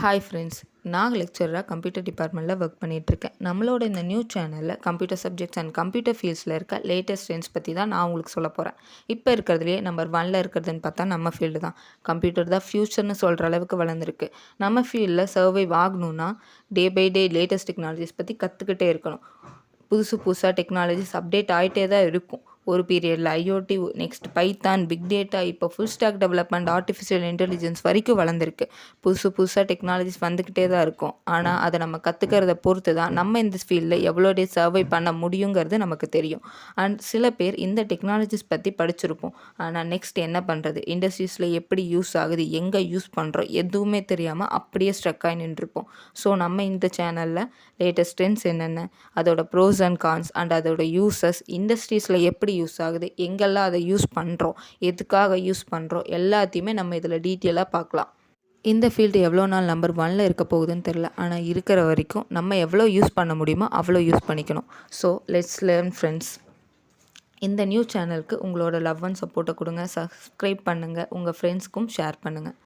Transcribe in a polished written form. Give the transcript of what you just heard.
Hi friends, நான் லெக்சராக computer டிபார்ட்மெண்ட்டில் work பண்ணிகிட்ருக்கேன். நம்மளோட இந்த நியூஸ் சேனலில் கம்ப்யூட்டர் சப்ஜெக்ட்ஸ் அண்ட் கம்ப்யூட்டர் ஃபீல்ட்ஸில் இருக்க லேட்டஸ்ட் ட்ரெண்ட்ஸ் பற்றி தான் நான் உங்களுக்கு சொல்ல போகிறேன். இப்போ இருக்கிறதுலே நம்பர் 1ல் இருக்கிறதுன்னு பார்த்தா நம்ம ஃபீல்டு தான். கம்ப்யூட்டர் தான் ஃப்யூச்சர்னு சொல்கிற அளவுக்கு வளர்ந்துருக்கு. நம்ம ஃபீல்டில் சர்வைவ் ஆகணும்னா day by day latest technologies பற்றி கற்றுக்கிட்டே இருக்கணும். புதுசாக டெக்னாலஜிஸ் அப்டேட் ஆகிட்டே தான் இருக்கும். ஒரு பீரியடில் IoT, next Python, big data, இப்போ full stack development, artificial intelligence வரைக்கும் வளர்ந்துருக்கு. புதுசாக டெக்னாலஜிஸ் வந்துக்கிட்டே தான் இருக்கும். ஆனால் அதை நம்ம கற்றுக்கிறத பொறுத்து தான் நம்ம இந்த ஃபீல்டில் எவ்வளோ டே சர்வை பண்ண முடியுங்கிறது நமக்கு தெரியும். அண்ட் சில பேர் இந்த டெக்னாலஜிஸ் பற்றி படிச்சிருப்போம். ஆனால் நெக்ஸ்ட் என்ன பண்ணுறது, இண்டஸ்ட்ரீஸில் எப்படி யூஸ் ஆகுது, எங்கே யூஸ் பண்ணுறோம், எதுவுமே தெரியாமல் அப்படியே ஸ்ட்ரக் ஆகி நின்றுருப்போம். ஸோ நம்ம இந்த சேனலில் லேட்டஸ்ட் ட்ரெண்ட்ஸ் என்னென்ன, அதோட ப்ரோஸ் அண்ட் கான்ஸ் அண்ட் அதோட யூசஸ், இண்டஸ்ட்ரீஸில் எப்படி யூஸ் ஆகுது, எங்கெல்லாம் அதை யூஸ் பண்ணுறோம், எதுக்காக யூஸ் பண்ணுறோம், எல்லாத்தையுமே நம்ம இதில் டீட்டெயிலாக பார்க்கலாம். இந்த ஃபீல்டு எவ்வளோ நாள் நம்பர் 1ல் இருக்க போகுதுன்னு தெரில. ஆனால் இருக்கிற வரைக்கும் நம்ம எவ்வளோ யூஸ் பண்ண முடியுமோ அவ்வளோ யூஸ் பண்ணிக்கணும். So let's learn friends. இந்த நியூஸ் சேனலுக்கு உங்களோட லவ் அண்ட் சப்போர்ட்டை கொடுங்க. சப்ஸ்கிரைப் பண்ணுங்கள், உங்கள் ஃப்ரெண்ட்ஸ்க்கும் ஷேர் பண்ணுங்கள்.